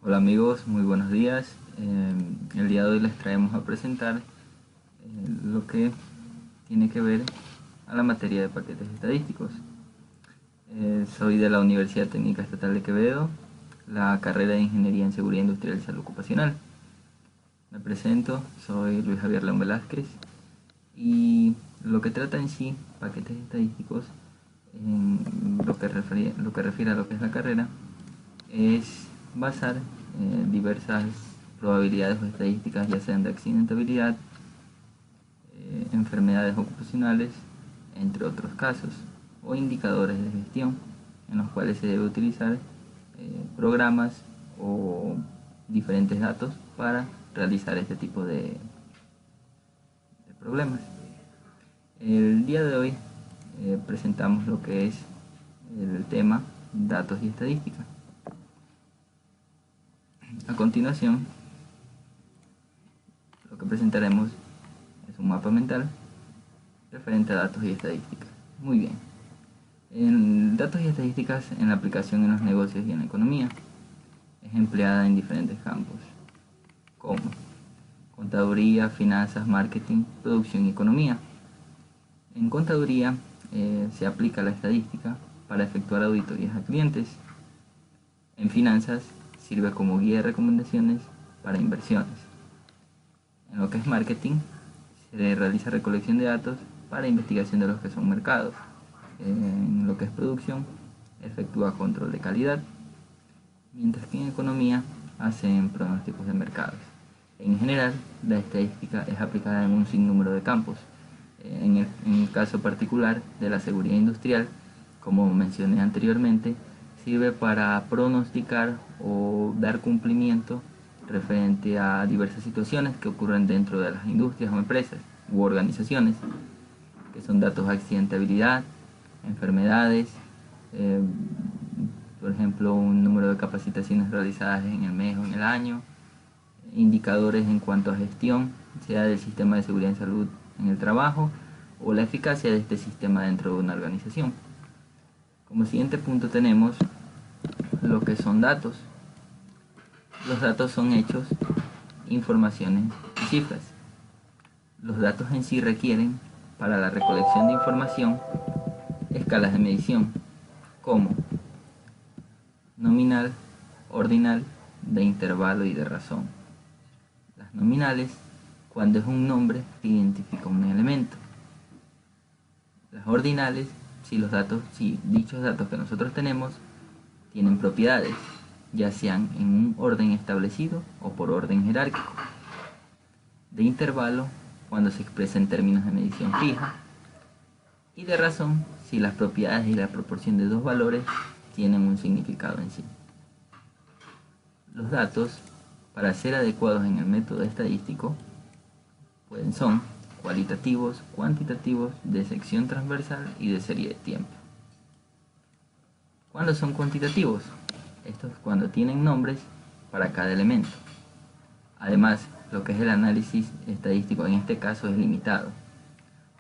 Hola amigos, muy buenos días. El día de hoy les traemos a presentar lo que tiene que ver a la materia de paquetes estadísticos. Soy de la Universidad Técnica Estatal de Quevedo, la carrera de Ingeniería en Seguridad Industrial y Salud Ocupacional. Me presento, soy Luis Javier León Velázquez y lo que trata en sí paquetes estadísticos, en lo que refiere a lo que es la carrera, es basar diversas probabilidades o estadísticas, ya sean de accidentabilidad, enfermedades ocupacionales, entre otros casos, o indicadores de gestión, en los cuales se debe utilizar programas o diferentes datos para realizar este tipo de problemas. El día de hoy presentamos lo que es el tema datos y estadística. A continuación, lo que presentaremos es un mapa mental referente a datos y estadísticas. Muy bien. En datos y estadísticas en la aplicación en los negocios y en la economía es empleada en diferentes campos, como contaduría, finanzas, marketing, producción y economía. En contaduría se aplica la estadística para efectuar auditorías a clientes. En finanzas sirve como guía de recomendaciones para inversiones. En lo que es marketing, se realiza recolección de datos para investigación de los que son mercados. En lo que es producción, efectúa control de calidad, mientras que en economía hacen pronósticos de mercados. En general, la estadística es aplicada en un sinnúmero de campos. En el caso particular de la seguridad industrial, como mencioné anteriormente, sirve para pronosticar o dar cumplimiento referente a diversas situaciones que ocurren dentro de las industrias o empresas u organizaciones, que son datos de accidentabilidad, enfermedades, eh, por ejemplo, un número de capacitaciones realizadas en el mes o en el año, indicadores en cuanto a gestión, sea del sistema de seguridad en salud en el trabajo o la eficacia de este sistema dentro de una organización. Como siguiente punto tenemos lo que son datos. Los datos son hechos, informaciones y cifras. Los datos en sí requieren, para la recolección de información, escalas de medición, como nominal, ordinal, de intervalo y de razón. Las nominales, cuando es un nombre que identifica un elemento. Las ordinales, si dichos datos que nosotros tenemos tienen propiedades, ya sean en un orden establecido o por orden jerárquico. De intervalo, cuando se expresa en términos de medición fija. Y de razón, si las propiedades y la proporción de dos valores tienen un significado en sí. Los datos, para ser adecuados en el método estadístico, son cualitativos, cuantitativos, de sección transversal y de serie de tiempo. ¿Cuándo son cuantitativos? Estos cuando tienen nombres para cada elemento. Además, lo que es el análisis estadístico en este caso es limitado,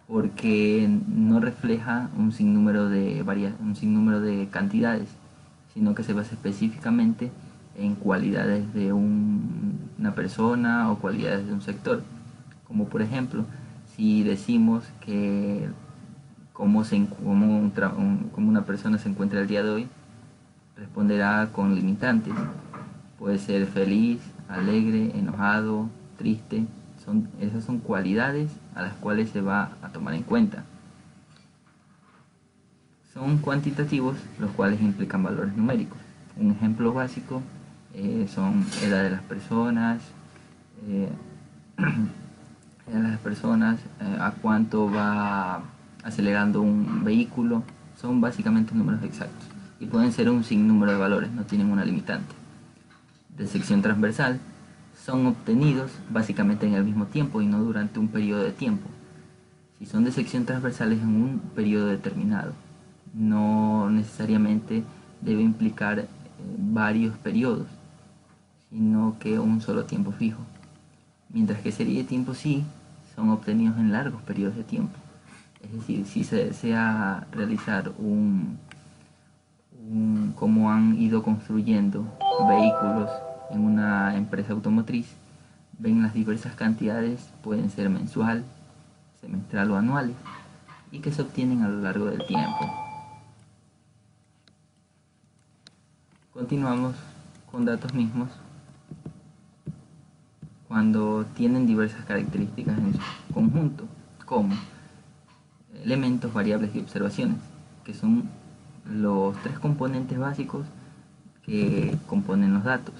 porque no refleja un sinnúmero de cantidades, sino que se basa específicamente en cualidades de una persona o cualidades de un sector. Como por ejemplo, si decimos que cómo una persona se encuentra el día de hoy, responderá con limitantes. Puede ser feliz, alegre, enojado, triste. Esas son cualidades a las cuales se va a tomar en cuenta. Son cuantitativos, los cuales implican valores numéricos. Un ejemplo básico son edad de las personas, a cuánto va acelerando un vehículo. Son básicamente números exactos y pueden ser un sinnúmero de valores, no tienen una limitante. De sección transversal son obtenidos básicamente en el mismo tiempo y no durante un periodo de tiempo. Si son de sección transversal es en un periodo determinado, no necesariamente debe implicar varios periodos, sino que un solo tiempo fijo. Mientras que serie de tiempo sí son obtenidos en largos periodos de tiempo. Es decir, si se desea realizar cómo han ido construyendo vehículos en una empresa automotriz, ven las diversas cantidades, pueden ser mensual, semestral o anuales, y que se obtienen a lo largo del tiempo. Continuamos con datos mismos cuando tienen diversas características en su conjunto, como elementos, variables y observaciones, que son los tres componentes básicos que componen los datos.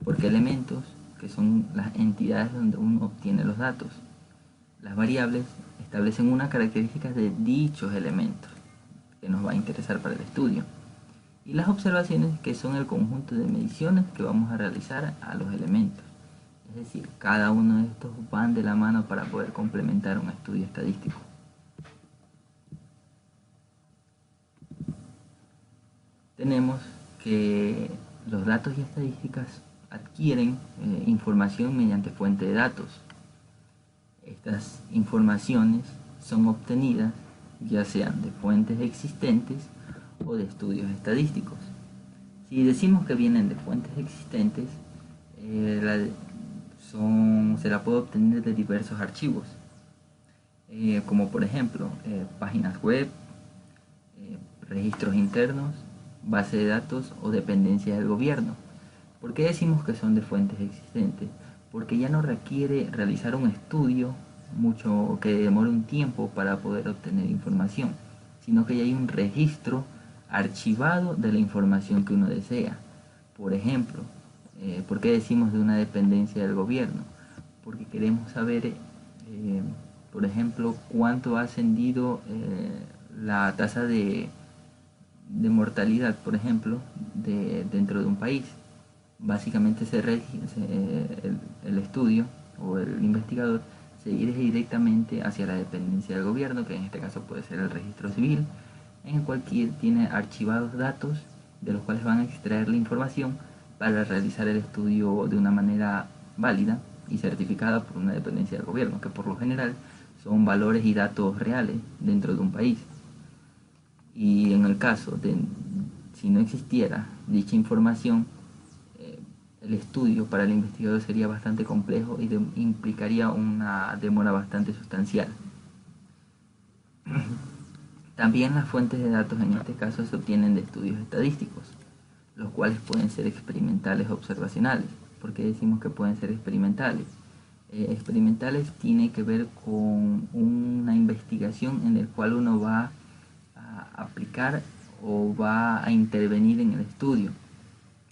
Porque elementos, que son las entidades donde uno obtiene los datos. Las variables establecen unas características de dichos elementos que nos va a interesar para el estudio. Y las observaciones, que son el conjunto de mediciones que vamos a realizar a los elementos. Es decir, cada uno de estos van de la mano para poder complementar un estudio estadístico. Tenemos que los datos y estadísticas adquieren información mediante fuente de datos. Estas informaciones son obtenidas ya sean de fuentes existentes o de estudios estadísticos. Si decimos que vienen de fuentes existentes, se la puede obtener de diversos archivos, como por ejemplo páginas web, registros internos, base de datos o dependencias del gobierno. ¿Por qué decimos que son de fuentes existentes? Porque ya no requiere realizar un estudio mucho que demore un tiempo para poder obtener información, sino que ya hay un registro archivado de la información que uno desea. Por ejemplo, ¿por qué decimos de una dependencia del gobierno? Porque queremos saber, por ejemplo, cuánto ha ascendido la tasa de mortalidad, por ejemplo, dentro de un país. Básicamente el estudio o el investigador se dirige directamente hacia la dependencia del gobierno, que en este caso puede ser el registro civil, en el cual tiene archivados datos de los cuales van a extraer la información para realizar el estudio de una manera válida y certificada por una dependencia del gobierno, que por lo general son valores y datos reales dentro de un país. Y en el caso de si no existiera dicha información, el estudio para el investigador sería bastante complejo y implicaría una demora bastante sustancial. También las fuentes de datos en este caso se obtienen de estudios estadísticos, los cuales pueden ser experimentales o observacionales. ¿Por qué decimos que pueden ser experimentales? Experimentales tiene que ver con una investigación en la cual uno va a aplicar o va a intervenir en el estudio.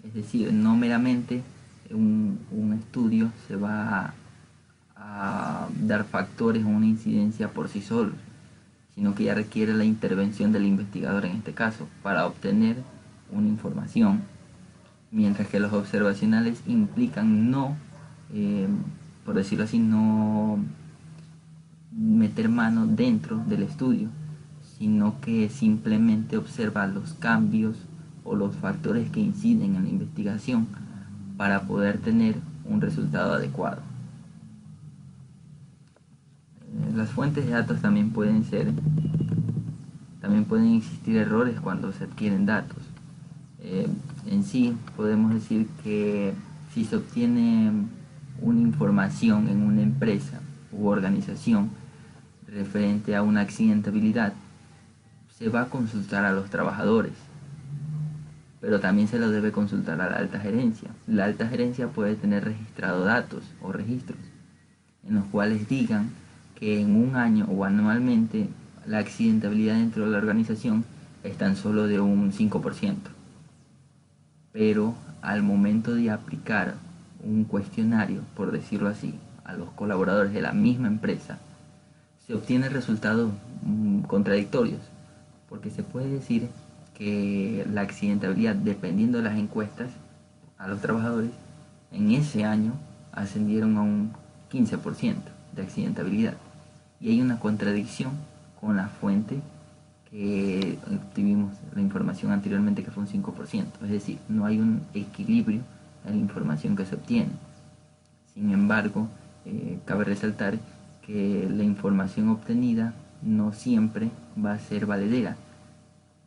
Es decir, no meramente un estudio se va a dar factores o una incidencia por sí solo, sino que ya requiere la intervención del investigador en este caso para obtener una información, mientras que los observacionales implican no, por decirlo así, no meter mano dentro del estudio, sino que simplemente observa los cambios o los factores que inciden en la investigación para poder tener un resultado adecuado. Las fuentes de datos también pueden existir errores cuando se adquieren datos. En sí podemos decir que si se obtiene una información en una empresa u organización referente a una accidentabilidad, se va a consultar a los trabajadores, pero también se lo debe consultar a la alta gerencia. La alta gerencia puede tener registrado datos o registros en los cuales digan que en un año o anualmente la accidentabilidad dentro de la organización es tan solo de un 5%. Pero al momento de aplicar un cuestionario, por decirlo así, a los colaboradores de la misma empresa, se obtienen resultados contradictorios, porque se puede decir que la accidentabilidad, dependiendo de las encuestas a los trabajadores, en ese año ascendieron a un 15% de accidentabilidad. Y hay una contradicción con la fuente que obtuvimos la información anteriormente, que fue un 5%. Es decir, no hay un equilibrio en la información que se obtiene. Sin embargo, cabe resaltar que la información obtenida no siempre va a ser valedera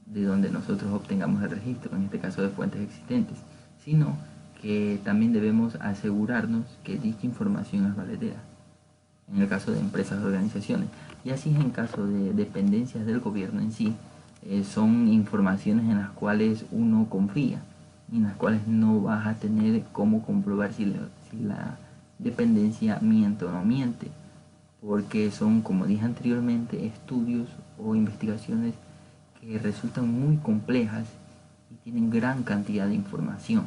de donde nosotros obtengamos el registro, en este caso de fuentes existentes, sino que también debemos asegurarnos que dicha información es valedera, en el caso de empresas o organizaciones, y así en caso de dependencias del gobierno en sí. Son informaciones en las cuales uno confía y en las cuales no vas a tener cómo comprobar si la dependencia miente o no miente, porque son, como dije anteriormente, estudios o investigaciones que resultan muy complejas y tienen gran cantidad de información,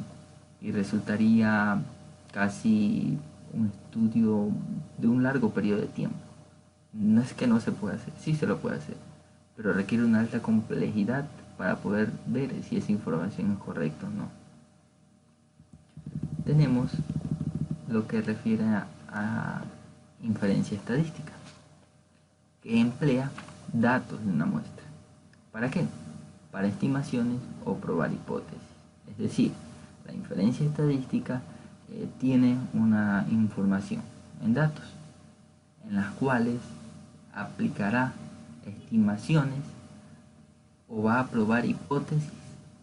y resultaría casi un estudio de un largo periodo de tiempo. No es que no se pueda hacer, sí se lo puede hacer, pero requiere una alta complejidad para poder ver si esa información es correcta o no. Tenemos lo que refiere a inferencia estadística, que emplea datos de una muestra. ¿Para qué? Para estimaciones o probar hipótesis. Es decir, la inferencia estadística tiene una información en datos, en las cuales aplicará estimaciones o va a probar hipótesis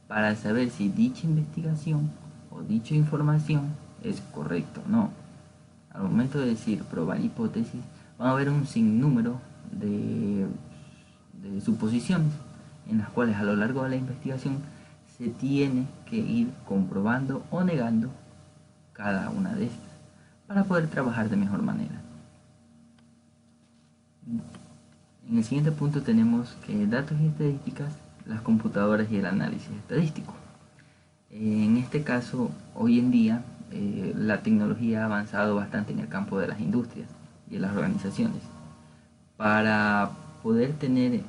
para saber si dicha investigación o dicha información es correcta o no. Al momento de decir probar hipótesis, van a haber un sinnúmero de suposiciones en las cuales a lo largo de la investigación se tiene que ir comprobando o negando cada una de estas para poder trabajar de mejor manera. En el siguiente punto tenemos que datos y estadísticas, las computadoras y el análisis estadístico. En este caso, hoy en día, la tecnología ha avanzado bastante en el campo de las industrias y de las organizaciones. Para poder tener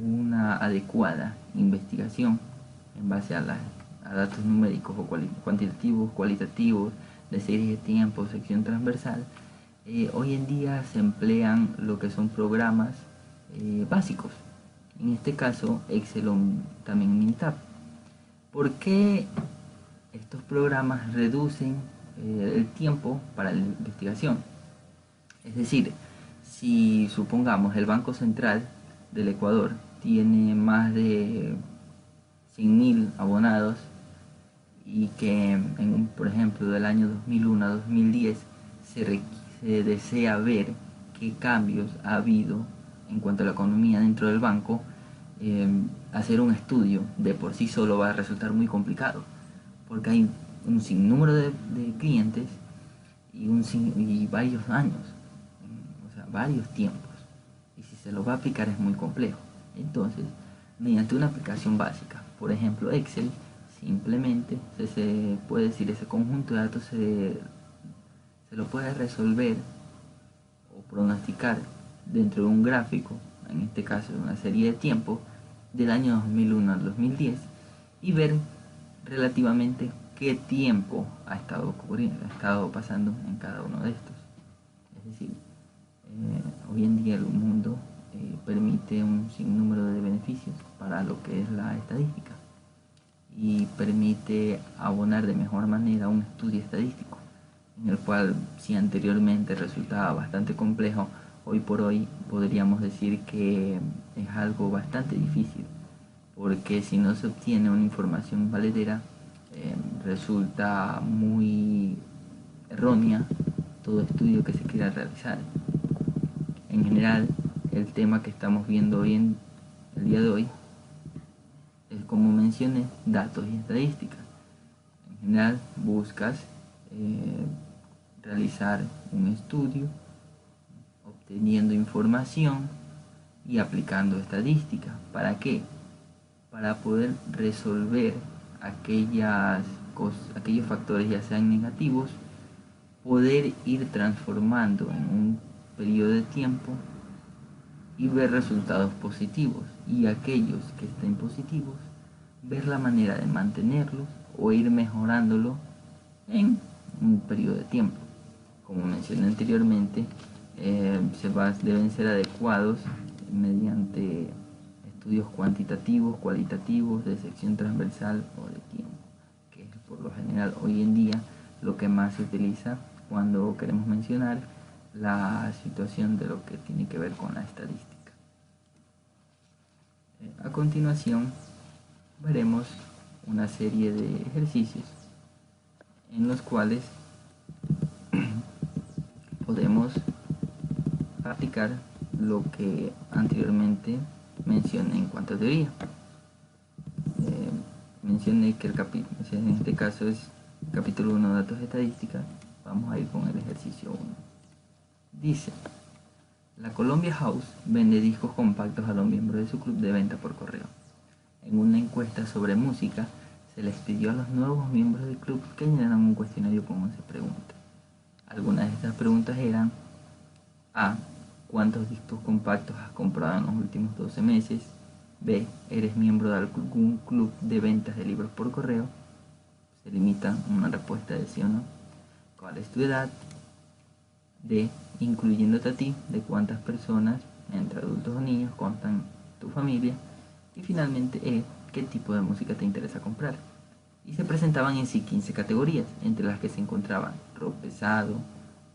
una adecuada investigación en base a datos numéricos o cuantitativos, cualitativos, de series de tiempo, sección transversal, hoy en día se emplean lo que son programas básicos. En este caso, Excel o también Minitab. ¿Por qué estos programas reducen el tiempo para la investigación? Es decir, si supongamos el Banco Central del Ecuador tiene más de 100.000 abonados y que, por ejemplo, del año 2001 a 2010 se desea ver qué cambios ha habido en cuanto a la economía dentro del banco, hacer un estudio de por sí solo va a resultar muy complicado, porque hay un sinnúmero de clientes y varios años, o sea, varios tiempos, y si se lo va a aplicar es muy complejo. Entonces, mediante una aplicación básica, por ejemplo Excel, simplemente se puede decir ese conjunto de datos se lo puede resolver o pronosticar dentro de un gráfico, en este caso de una serie de tiempo del año 2001 al 2010, y ver relativamente qué tiempo ha estado pasando en cada uno de estos. Es decir, hoy en día el mundo permite un sinnúmero de beneficios para lo que es la estadística y permite abonar de mejor manera un estudio estadístico, en el cual, si anteriormente resultaba bastante complejo, hoy por hoy podríamos decir que es algo bastante difícil, porque si no se obtiene una información valedera, resulta muy errónea todo estudio que se quiera realizar. En general, el tema que estamos viendo hoy en el día de hoy es, como mencioné, datos y estadísticas. En general, buscas realizar un estudio, obteniendo información y aplicando estadística. ¿Para qué? Para poder resolver aquellos factores, ya sean negativos, poder ir transformando en un periodo de tiempo y ver resultados positivos, y aquellos que estén positivos, ver la manera de mantenerlos o ir mejorándolo en un periodo de tiempo. Como mencioné anteriormente, deben ser adecuados mediante estudios cuantitativos, cualitativos, de sección transversal o de tiempo, que es por lo general hoy en día lo que más se utiliza cuando queremos mencionar la situación de lo que tiene que ver con la estadística. A continuación veremos una serie de ejercicios en los cuales podemos aplicar lo que anteriormente mencioné en cuanto a teoría. Mencioné que en este caso es capítulo 1, datos de estadística. Vamos a ir con el ejercicio 1. Dice: la Columbia House vende discos compactos a los miembros de su club de venta por correo. En una encuesta sobre música, se les pidió a los nuevos miembros del club que llenaran un cuestionario con 11 preguntas. Algunas de estas preguntas eran: A. ¿Cuántos discos compactos has comprado en los últimos 12 meses? B. ¿Eres miembro de algún club de ventas de libros por correo? Se limita una respuesta de sí o no. ¿Cuál es tu edad? D. Incluyéndote a ti, de cuántas personas, entre adultos o niños, constan tu familia. Y finalmente E. ¿Qué tipo de música te interesa comprar? Y se presentaban en sí 15 categorías, entre las que se encontraban rock pesado,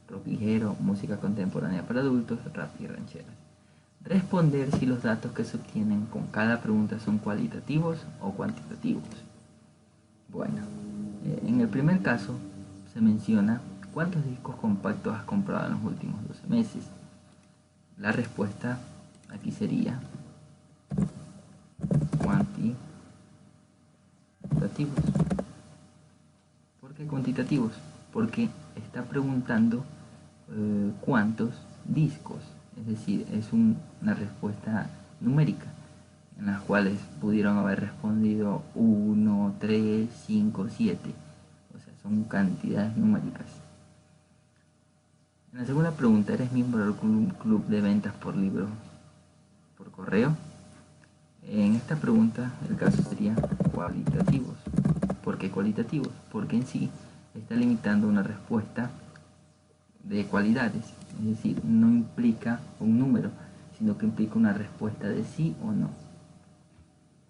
rock ligero, música contemporánea para adultos, rap y rancheras. Responder si los datos que se obtienen con cada pregunta son cualitativos o cuantitativos. Bueno, en el primer caso se menciona cuántos discos compactos has comprado en los últimos 12 meses. La respuesta aquí sería cuantitativos. ¿Por qué cuantitativos? Porque está preguntando cuántos discos, es decir, es una respuesta numérica, en las cuales pudieron haber respondido 1, 3, 5, 7, o sea, son cantidades numéricas. En la segunda pregunta, ¿eres miembro del club de ventas por libros por correo? En esta pregunta el caso sería cualitativos. ¿Por qué cualitativos? Porque en sí está limitando una respuesta de cualidades, es decir, no implica un número, sino que implica una respuesta de sí o no.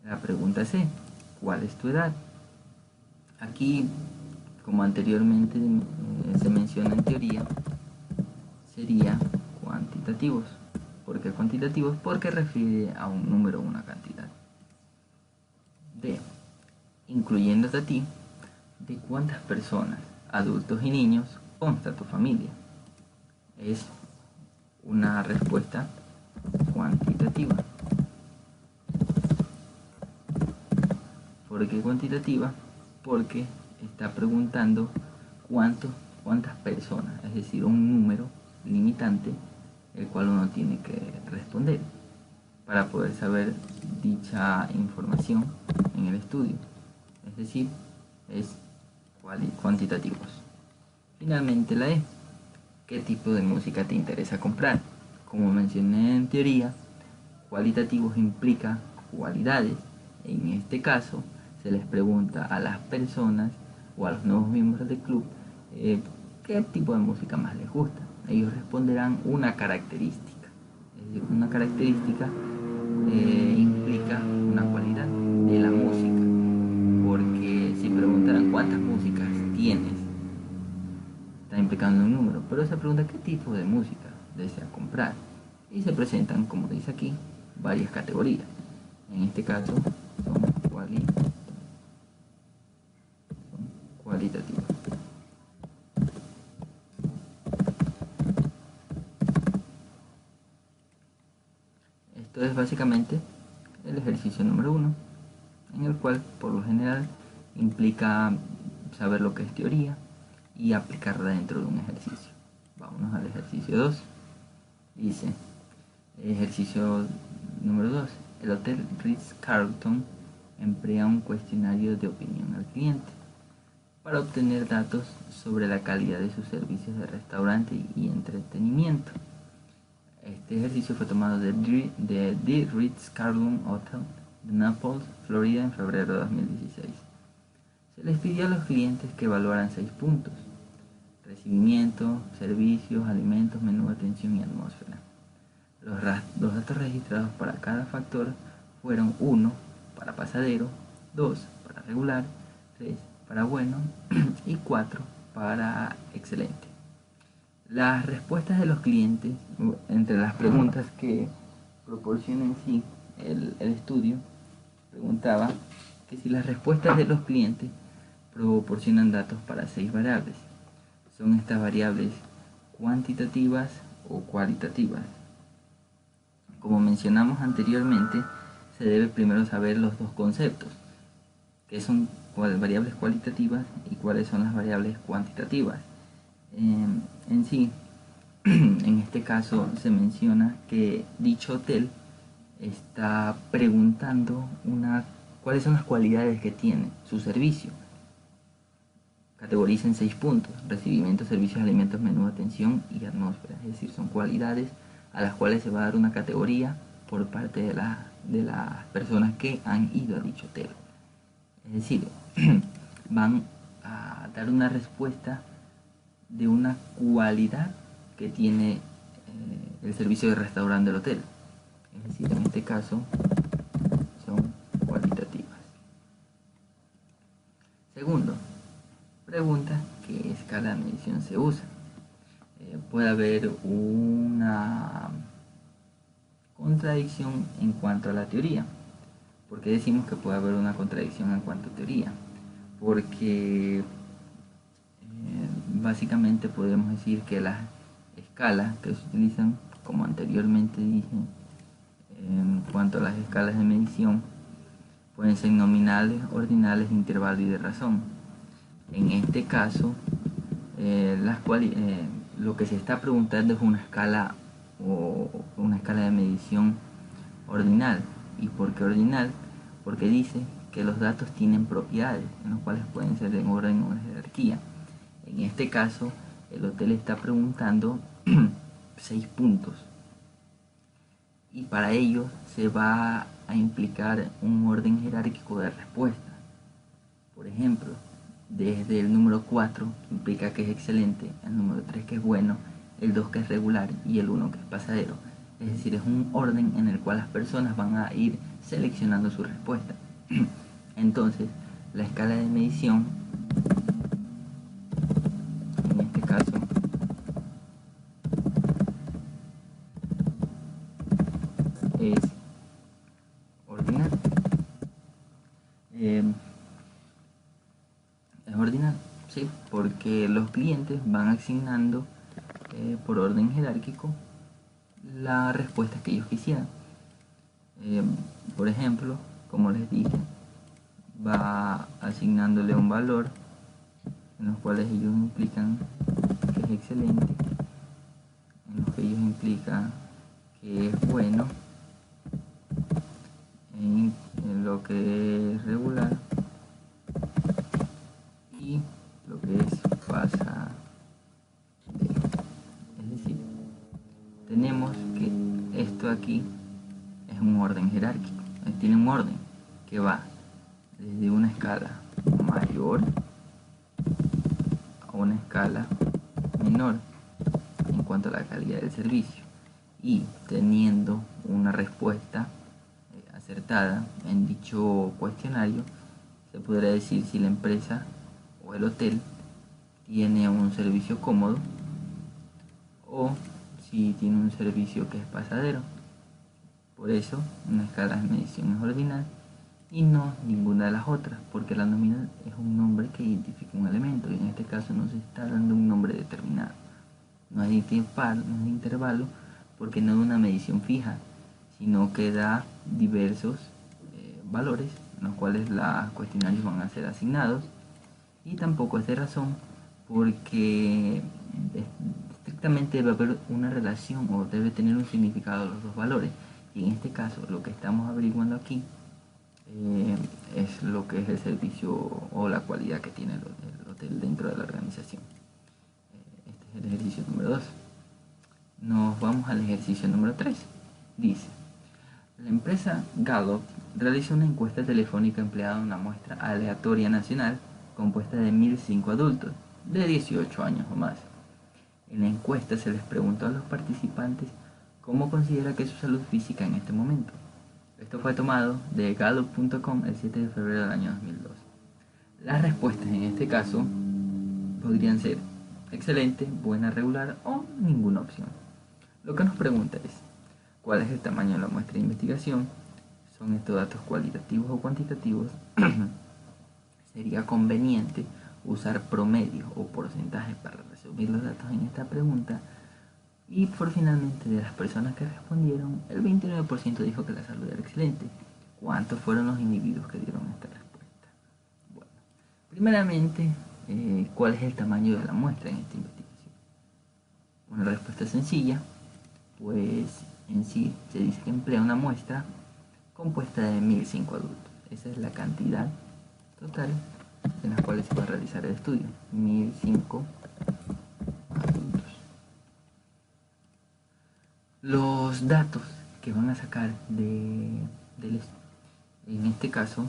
La pregunta C: ¿cuál es tu edad? Aquí, como anteriormente se menciona en teoría, sería cuantitativos. ¿Por qué cuantitativos? Porque refiere a un número o una cantidad. D. Incluyéndote a ti, ¿de cuántas personas, adultos y niños, consta tu familia? Es una respuesta cuantitativa. ¿Por qué cuantitativa? Porque está preguntando cuántas personas, es decir, un número limitante, el cual uno tiene que responder para poder saber dicha información en el estudio. Es decir, es cuantitativos. Finalmente la E: ¿qué tipo de música te interesa comprar? Como mencioné en teoría, cualitativos implica cualidades. En este caso, se les pregunta a las personas o a los nuevos miembros del club qué tipo de música más les gusta. Ellos responderán una característica. Es decir, una característica implica una cualidad de la música. Porque si preguntaran cuántas músicas tienes, está implicando un número. Pero esa pregunta, ¿qué tipo de música desea comprar? Y se presentan, como dice aquí, varias categorías. En este caso son cualitativas. Esto es básicamente el ejercicio número 1, en el cual por lo general implica saber lo que es teoría y aplicarla dentro de un ejercicio. Vámonos al ejercicio 2. Dice, ejercicio número 2. El Hotel Ritz-Carlton emplea un cuestionario de opinión al cliente para obtener datos sobre la calidad de sus servicios de restaurante y entretenimiento. Este ejercicio fue tomado de The Ritz-Carlton Hotel de Naples, Florida, en febrero de 2016. Se les pidió a los clientes que evaluaran 6 puntos: recibimiento, servicios, alimentos, menú, atención y atmósfera. Los datos registrados para cada factor fueron 1 para pasadero, 2 para regular, 3 para bueno y 4 para excelente. Las respuestas de los clientes, entre las preguntas que proporciona en sí el estudio, preguntaba que si las respuestas de los clientes proporcionan datos para 6 variables. Son estas variables cuantitativas o cualitativas. Como mencionamos anteriormente, se debe primero saber los dos conceptos, que son variables cualitativas y cuáles son las variables cuantitativas. En sí, en este caso se menciona que dicho hotel está preguntando cuáles son las cualidades que tiene su servicio. Categoriza en 6 puntos: recibimiento, servicios, alimentos, menú, atención y atmósfera. Es decir, son cualidades a las cuales se va a dar una categoría por parte de las personas que han ido a dicho hotel. Es decir, van a dar una respuesta de una cualidad que tiene el servicio de restaurante del hotel. Es decir, en este caso son cualitativas. Segundo, pregunta: ¿qué escala de medición se usa? Puede haber una contradicción en cuanto a la teoría. ¿Por qué decimos que puede haber una contradicción en cuanto a teoría? Porque básicamente podemos decir que las escalas que se utilizan, como anteriormente dije, en cuanto a las escalas de medición, pueden ser nominales, ordinales, de intervalo y de razón. En este caso, lo que se está preguntando es una escala o una escala de medición ordinal. ¿Y por qué ordinal? Porque dice que los datos tienen propiedades, en los cuales pueden ser en orden o en jerarquía. En este caso, el hotel está preguntando 6 puntos. Y para ello se va a implicar un orden jerárquico de respuesta. Por ejemplo, desde el número 4, que implica que es excelente, el número 3, que es bueno, el 2, que es regular, y el 1, que es pasadero. Es decir, es un orden en el cual las personas van a ir seleccionando su respuesta. Entonces, la escala de medición, en este caso, es ordinal. Es ordinal, ¿sí? Porque los clientes van asignando por orden jerárquico la respuesta que ellos quisieran. Por ejemplo, como les dije, va asignándole un valor en los cuales ellos implican que es excelente, en los que ellos implican que es bueno, en lo que es regular y lo que es pasadero. Es decir, tenemos que esto aquí es un orden jerárquico, tiene un orden que va desde una escala mayor a una escala menor en cuanto a la calidad del servicio, y teniendo una respuesta acertada en dicho cuestionario, se podrá decir si la empresa o el hotel tiene un servicio cómodo o si tiene un servicio que es pasadero. Por eso, una escala de medición es ordinal y no ninguna de las otras, porque la nominal es un nombre que identifica un elemento, y en este caso no se está dando un nombre determinado. No es de intervalo, porque no es una medición fija, sino que da diversos valores en los cuales los cuestionarios van a ser asignados, y tampoco es de razón, porque estrictamente debe haber una relación o debe tener un significado los dos valores, y en este caso lo que estamos averiguando aquí es lo que es el servicio o la cualidad que tiene el hotel dentro de la organización. Este es el ejercicio número 2. Nos vamos al ejercicio número 3. Dice: la empresa Gallup realizó una encuesta telefónica empleando una muestra aleatoria nacional compuesta de 1.005 adultos de 18 años o más. En la encuesta se les preguntó a los participantes cómo considera que es su salud física en este momento. Esto fue tomado de gallup.com el 7 de febrero del año 2002. Las respuestas en este caso podrían ser excelente, buena, regular o ninguna opción. Lo que nos pregunta es: ¿cuál es el tamaño de la muestra de investigación? ¿Son estos datos cualitativos o cuantitativos? sería conveniente usar promedios o porcentajes para resumir los datos en esta pregunta. Y por finalmente, de las personas que respondieron, el 29% dijo que la salud era excelente. ¿Cuántos fueron los individuos que dieron esta respuesta? Bueno, primeramente, ¿cuál es el tamaño de la muestra en esta investigación? Una respuesta sencilla, pues en sí se dice que emplea una muestra compuesta de 1005 adultos. Esa es la cantidad total en las cuales se va a realizar el estudio, 1005 adultos. Los datos que van a sacar en este caso,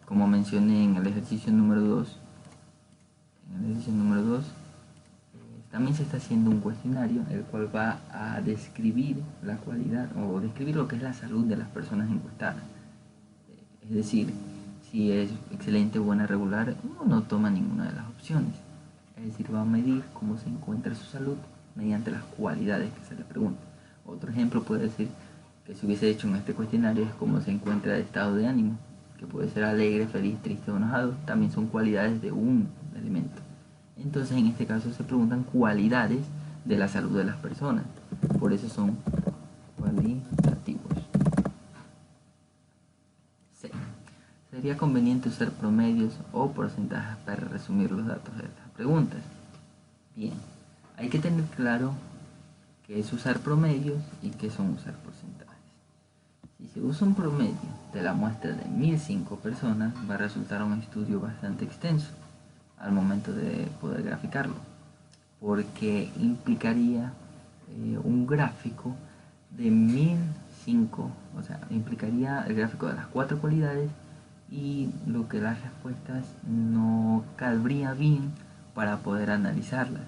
como mencioné en el ejercicio número 2, también se está haciendo un cuestionario el cual va a describir la cualidad o describir lo que es la salud de las personas encuestadas. Es decir, si es excelente, buena, regular, no toma ninguna de las opciones. Es decir, va a medir cómo se encuentra su salud mediante las cualidades que se le pregunta. Otro ejemplo puede decir que si hubiese hecho en este cuestionario es cómo se encuentra el estado de ánimo, que puede ser alegre, feliz, triste o enojado. También son cualidades de un elemento. Entonces, en este caso se preguntan cualidades de la salud de las personas. Por eso son cualitativos. C. Sería conveniente usar promedios o porcentajes para resumir los datos de estas preguntas. Bien, hay que tener claro qué es usar promedios y qué son usar porcentajes. Si se usa un promedio de la muestra de 1005 personas, va a resultar un estudio bastante extenso al momento de poder graficarlo, porque implicaría un gráfico de 1005, o sea, implicaría el gráfico de las 4 cualidades y lo que las respuestas no cabría bien para poder analizarlas.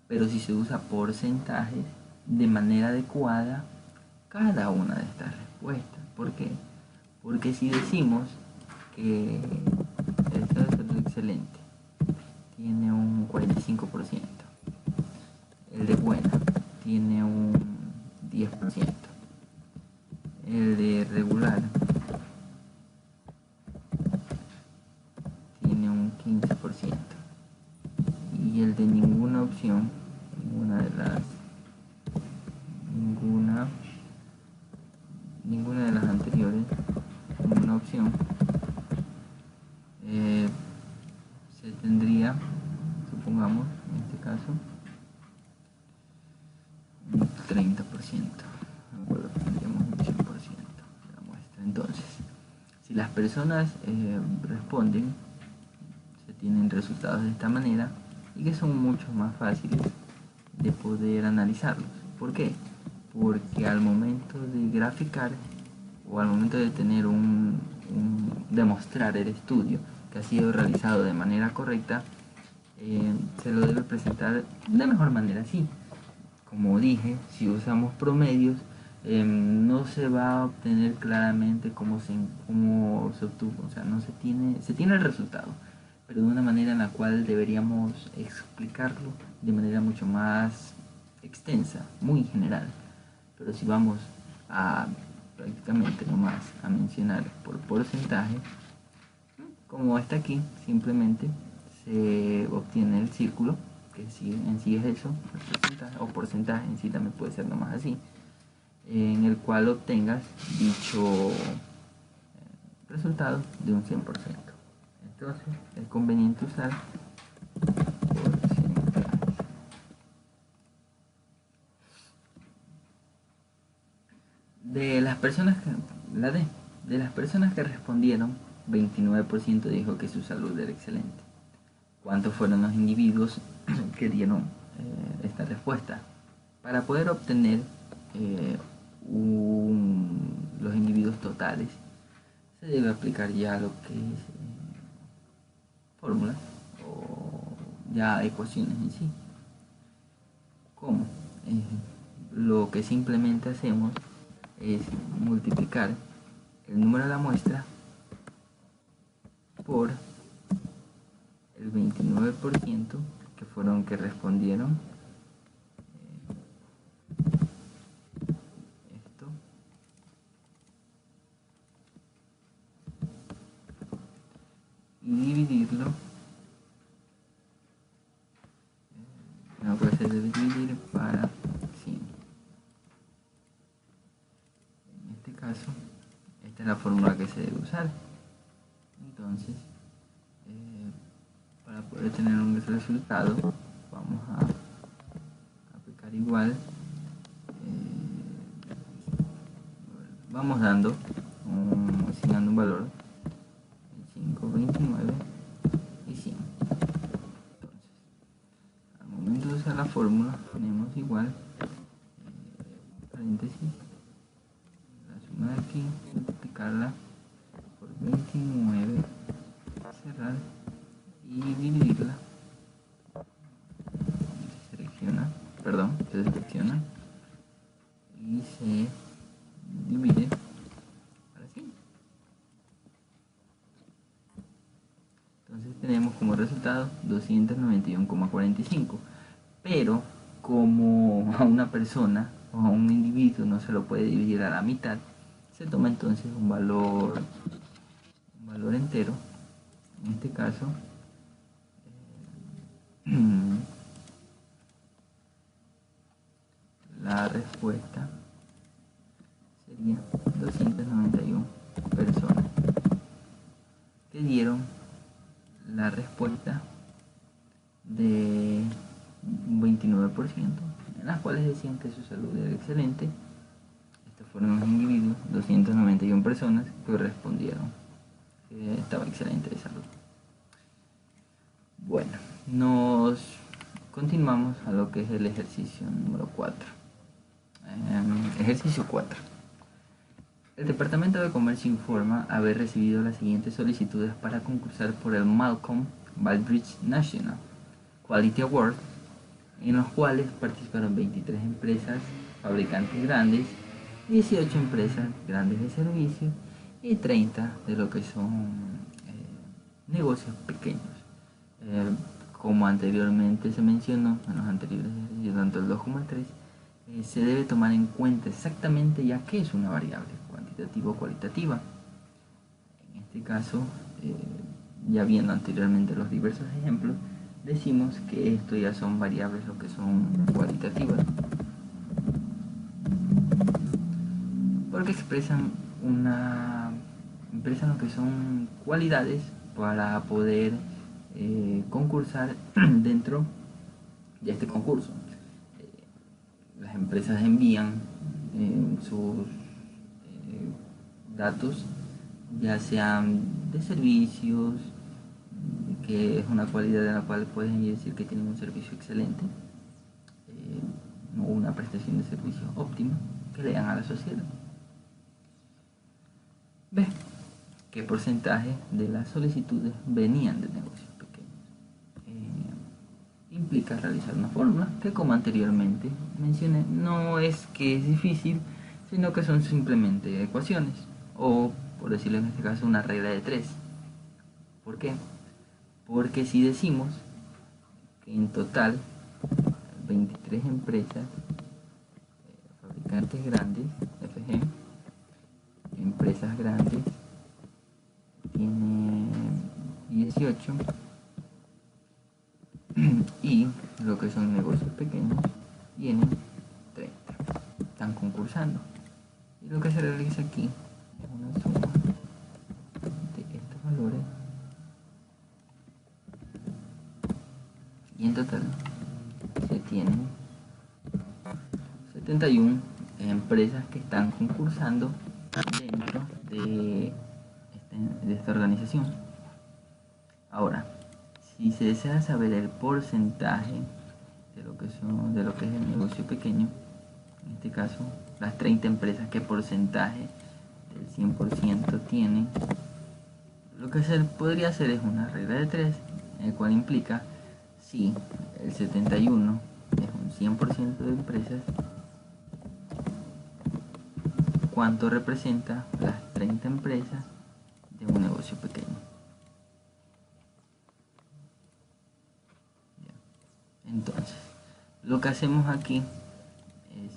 Pero si se usa porcentajes de manera adecuada cada una de estas respuestas. ¿Por qué? Porque si decimos que el estado de salud excelente tiene un 45%, el de buena tiene un 10%, el de regular tiene un 15% y el de ninguna opción, ninguna de las anteriores, ninguna opción, se tendría, supongamos en este caso, un 30%, tendríamos un 100% de la muestra. Entonces, si las personas responden, se tienen resultados de esta manera y que son mucho más fáciles de poder analizarlos. ¿Por qué? Porque al momento de graficar o al momento de tener demostrar el estudio que ha sido realizado de manera correcta, se lo debe presentar de mejor manera así. Como dije, si usamos promedios, no se va a obtener claramente cómo se obtuvo, o sea, no se tiene el resultado, pero de una manera en la cual deberíamos explicarlo de manera mucho más extensa, muy general. Pero si vamos a prácticamente nomás a mencionar por porcentaje, como está aquí, simplemente se obtiene el círculo, que en sí es eso, el porcentaje, o porcentaje en sí también puede ser nomás así, en el cual obtengas dicho resultado de un 100%. Entonces es conveniente usar porcentajes. De las personas que respondieron, 29% dijo que su salud era excelente. ¿Cuántos fueron los individuos que dieron esta respuesta? Para poder obtener los individuos totales, se debe aplicar ya lo que es fórmulas o ya ecuaciones en sí. ¿Cómo? Lo que simplemente hacemos es multiplicar el número de la muestra por el 29% que fueron que respondieron esto debe dividir para 100. En este caso, esta es la fórmula que se debe usar. Entonces, para poder tener un resultado, vamos a aplicar igual. Vamos dando asignando un valor 5, 29 y 100. Entonces, al momento de usar la fórmula, ponemos igual paréntesis, la suma de aquí, multiplicarla por 29, cerrar y dividirla. Se selecciona y se divide para 100. Entonces tenemos como resultado 291,45, pero como a una persona o a un individuo no se lo puede dividir a la mitad, se toma entonces un valor entero. En este caso la respuesta sería 291 personas que dieron la respuesta de un 29%, en las cuales decían que su salud era excelente. Estos fueron los individuos, 291 personas que respondieron que estaba excelente de salud. Bueno, nos continuamos a lo que es el ejercicio número 4. Ejercicio 4. El Departamento de Comercio informa haber recibido las siguientes solicitudes para concursar por el Malcolm Baldrige National Quality Award, en los cuales participaron 23 empresas fabricantes grandes, 18 empresas grandes de servicios y 30 de lo que son negocios pequeños. Como anteriormente se mencionó en los anteriores ejercicios, tanto el 2 como el 3, se debe tomar en cuenta exactamente ya qué es una variable, cuantitativa o cualitativa. En este caso, ya viendo anteriormente los diversos ejemplos, decimos que esto ya son variables lo que son cualitativas, porque expresan lo que son cualidades para poder concursar dentro de este concurso. Las empresas envían sus datos, ya sean de servicios, que es una cualidad de la cual pueden decir que tienen un servicio excelente, o una prestación de servicio óptima que le dan a la sociedad. B. ¿Qué porcentaje de las solicitudes venían de negocios pequeños? Implica realizar una fórmula que, como anteriormente mencioné, no es que es difícil, sino que son simplemente ecuaciones, o por decirlo en este caso una regla de 3. ¿Por qué? Porque si decimos que en total 23 empresas fabricantes grandes, FG, empresas grandes, tiene 18, y lo que son negocios pequeños tienen 30, están concursando, y lo que se realiza aquí es una suma de estos valores, y en total se tienen 71 empresas que están concursando dentro de esta organización. Ahora, si se desea saber el porcentaje de lo que es el negocio pequeño, en este caso las 30 empresas, qué porcentaje del 100% tienen, lo que se podría hacer es una regla de 3, el cual implica si el 71 es un 100% de empresas, cuánto representa las 30 empresas de un negocio pequeño. Entonces, lo que hacemos aquí es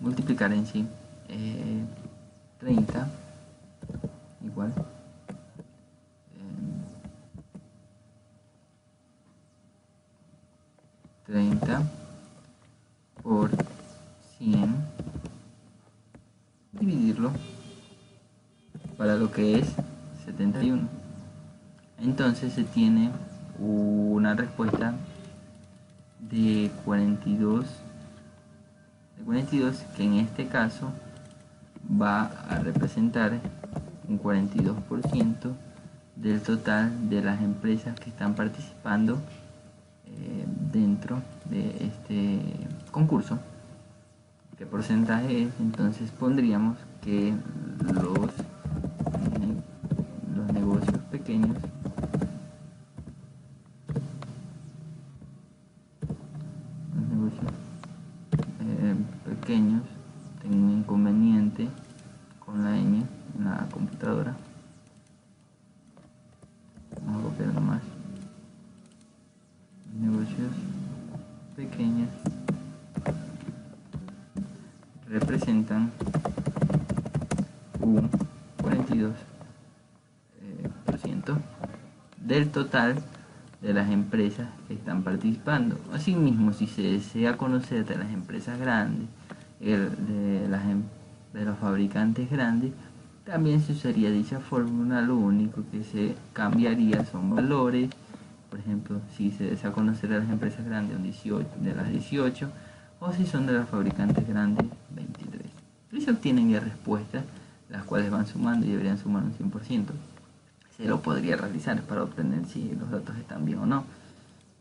multiplicar en sí 30 igual 30 por 100, dividirlo para lo que es 71. Entonces se tiene una respuesta de 42, que en este caso va a representar un 42% del total de las empresas que están participando dentro de este concurso. ¿Qué porcentaje es? Entonces pondríamos que los negocios pequeños tengo un inconveniente con la ñ en la computadora. Vamos a copiar nomás. Negocios pequeños representan un 42% del total de las empresas que están participando. Asimismo, si se desea conocer de las empresas grandes, de los fabricantes grandes, también se usaría dicha fórmula. Lo único que se cambiaría son valores. Por ejemplo, si se desea conocer de las empresas grandes, de las 18, o si son de los fabricantes grandes, 23. Y se obtienen ya respuestas, las cuales van sumando y deberían sumar un 100%. Se lo podría realizar para obtener si los datos están bien o no.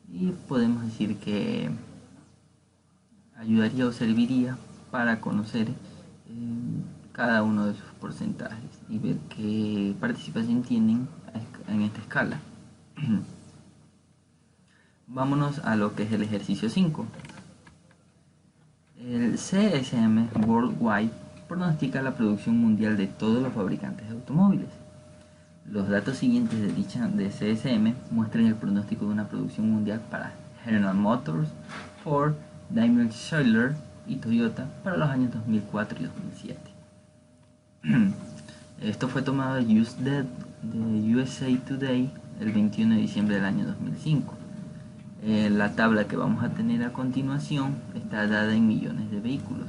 Y podemos decir que ayudaría o serviría para conocer cada uno de sus porcentajes y ver qué participación tienen en esta escala. Vámonos a lo que es el ejercicio 5. El CSM Worldwide pronostica la producción mundial de todos los fabricantes de automóviles. Los datos siguientes de CSM muestran el pronóstico de una producción mundial para General Motors, Ford, Daimler Chrysler y Toyota para los años 2004 y 2007. Esto fue tomado de USA Today el 21 de diciembre del año 2005. La tabla que vamos a tener a continuación está dada en millones de vehículos,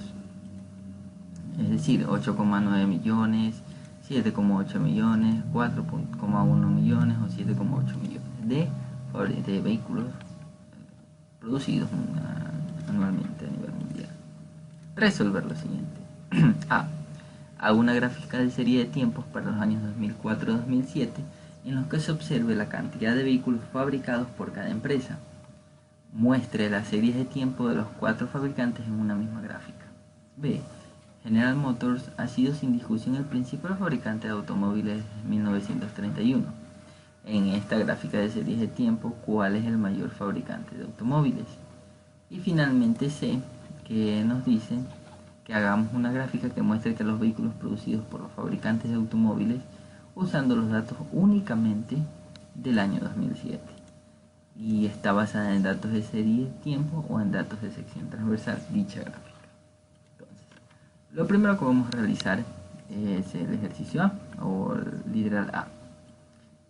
es decir, 8,9 millones, 7,8 millones, 4,1 millones o 7,8 millones de vehículos producidos anualmente a nivel mundial. Resolver lo siguiente. A. Hago una gráfica de serie de tiempos para los años 2004-2007 en los que se observe la cantidad de vehículos fabricados por cada empresa. Muestre las series de tiempo de los 4 fabricantes en una misma gráfica. B. General Motors ha sido sin discusión el principal fabricante de automóviles desde 1931. En esta gráfica de series de tiempo, ¿cuál es el mayor fabricante de automóviles? Y finalmente C, que nos dice que hagamos una gráfica que muestre que los vehículos producidos por los fabricantes de automóviles usando los datos únicamente del año 2007. Y está basada en datos de serie de tiempo o en datos de sección transversal dicha gráfica. Entonces, lo primero que vamos a realizar es el ejercicio A o el literal A,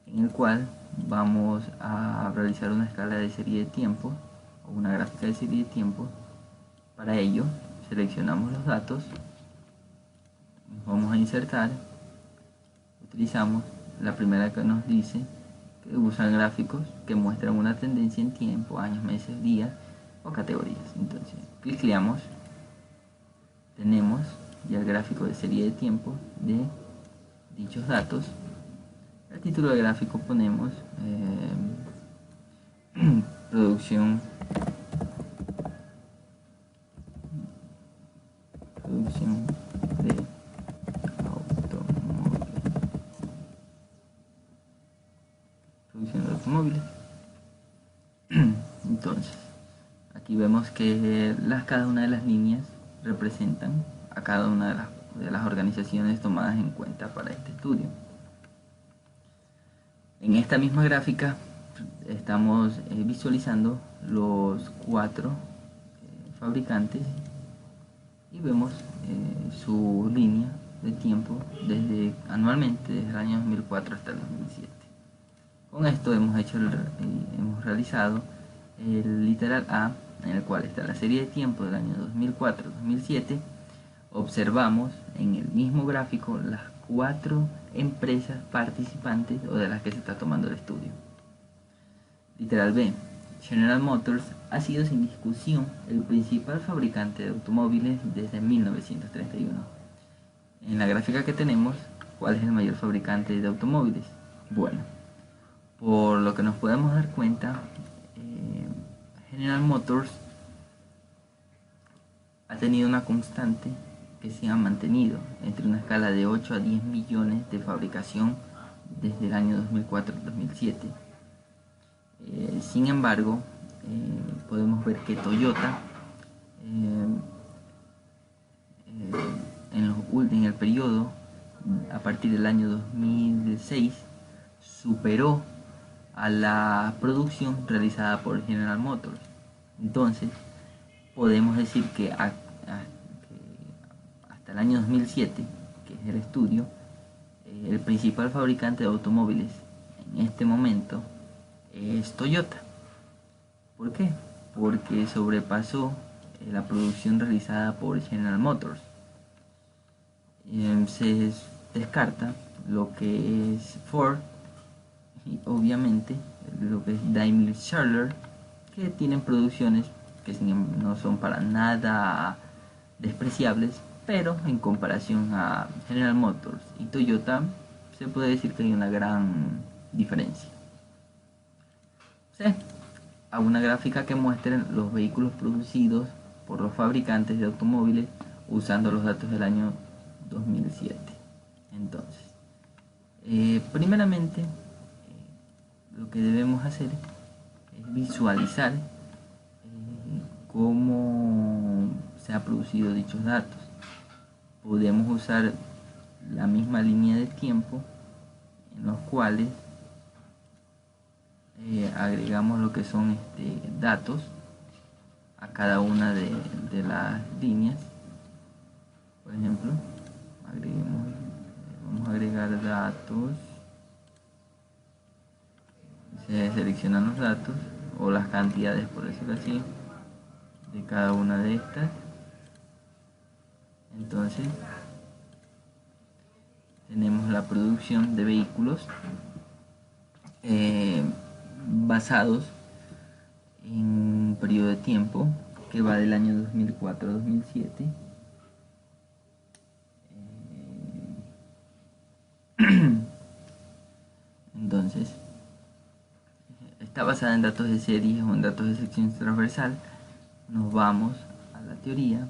en el cual vamos a realizar una escala de serie de tiempo o una gráfica de serie de tiempo. Para ello seleccionamos los datos, vamos a insertar, utilizamos la primera que nos dice que usan gráficos que muestran una tendencia en tiempo, años, meses, días o categorías. Entonces clicleamos, tenemos ya el gráfico de serie de tiempo de dichos datos. El título del gráfico ponemos producción de automóviles. Entonces, aquí vemos que cada una de las líneas representan a cada una de las organizaciones tomadas en cuenta para este estudio. En esta misma gráfica estamos visualizando los 4 fabricantes y vemos su línea de tiempo anualmente desde el año 2004 hasta el 2007. Con esto hemos realizado el literal A, en el cual está la serie de tiempo del año 2004-2007. Observamos en el mismo gráfico las 4 empresas participantes o de las que se está tomando el estudio. Literal B. General Motors ha sido sin discusión el principal fabricante de automóviles desde 1931. En la gráfica que tenemos, ¿cuál es el mayor fabricante de automóviles? Bueno, por lo que nos podemos dar cuenta, General Motors ha tenido una constante que se ha mantenido entre una escala de 8 a 10 millones de fabricación desde el año 2004 al 2007. Sin embargo, podemos ver que Toyota en el periodo a partir del año 2006 superó a la producción realizada por General Motors. Entonces podemos decir que hasta el año 2007, que es el estudio, el principal fabricante de automóviles en este momento es Toyota. ¿Por qué? Porque sobrepasó la producción realizada por General Motors. Se descarta lo que es Ford y obviamente lo que es Daimler Chrysler, que tienen producciones que no son para nada despreciables, pero en comparación a General Motors y Toyota se puede decir que hay una gran diferencia. A una gráfica que muestre los vehículos producidos por los fabricantes de automóviles usando los datos del año 2007. Entonces, primeramente, lo que debemos hacer es visualizar cómo se han producido dichos datos. Podemos usar la misma línea de tiempo en los cuales agregamos lo que son datos a cada una de las líneas. Por ejemplo, vamos a agregar datos, se seleccionan los datos o las cantidades, por decirlo así, de cada una de estas. Entonces tenemos la producción de vehículos basados en un periodo de tiempo que va del año 2004 a 2007. Entonces está basada en datos de series o en datos de sección transversal. Nos vamos a la teoría.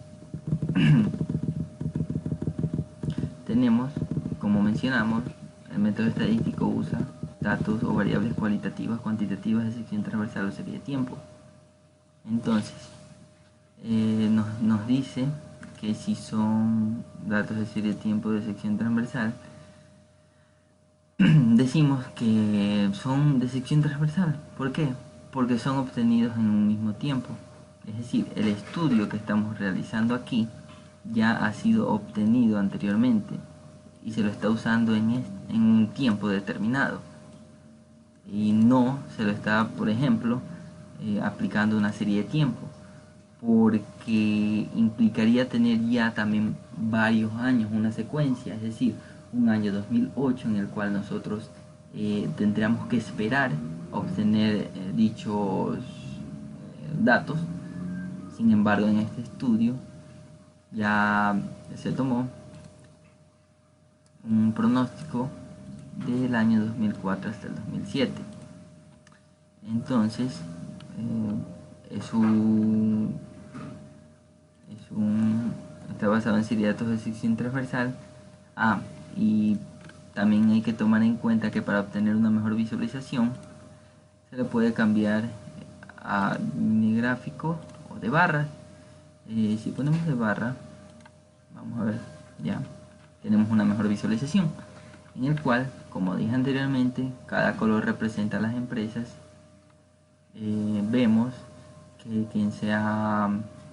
Tenemos, como mencionamos, el método estadístico usa datos o variables cualitativas, cuantitativas de sección transversal o serie de tiempo. Entonces, nos dice que si son datos de serie de tiempo de sección transversal, decimos que son de sección transversal. ¿Por qué? Porque son obtenidos en un mismo tiempo. Es decir, el estudio que estamos realizando aquí ya ha sido obtenido anteriormente y se lo está usando en un tiempo determinado. Y no se lo está, por ejemplo, aplicando una serie de tiempo, porque implicaría tener ya también varios años, una secuencia, es decir, un año 2008 en el cual nosotros tendríamos que esperar obtener dichos datos. Sin embargo, en este estudio ya se tomó un pronóstico del año 2004 hasta el 2007. Entonces, está basado en serie de datos de sección transversal. Y también hay que tomar en cuenta que para obtener una mejor visualización se le puede cambiar a mini gráfico o de barras. Si ponemos de barra, vamos a ver, ya tenemos una mejor visualización en el cual, como dije anteriormente, cada color representa a las empresas. Vemos que quien se ha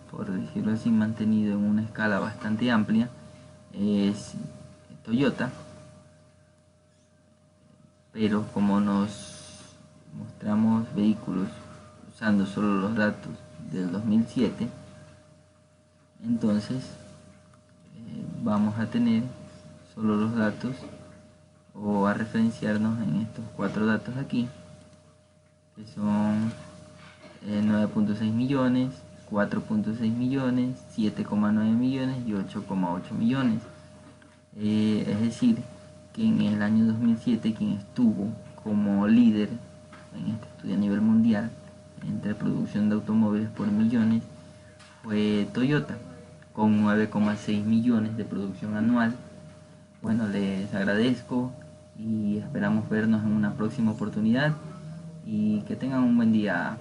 por decirlo así, mantenido en una escala bastante amplia es Toyota, pero como nos mostramos vehículos usando solo los datos del 2007, entonces vamos a tener solo los datos o a referenciarnos en estos 4 datos aquí, que son 9.6 millones, 4.6 millones, 7,9 millones y 8,8 millones. Es decir, que en el año 2007 quien estuvo como líder en este estudio a nivel mundial entre producción de automóviles por millones fue Toyota, con 9,6 millones de producción anual. Bueno, les agradezco y esperamos vernos en una próxima oportunidad y que tengan un buen día.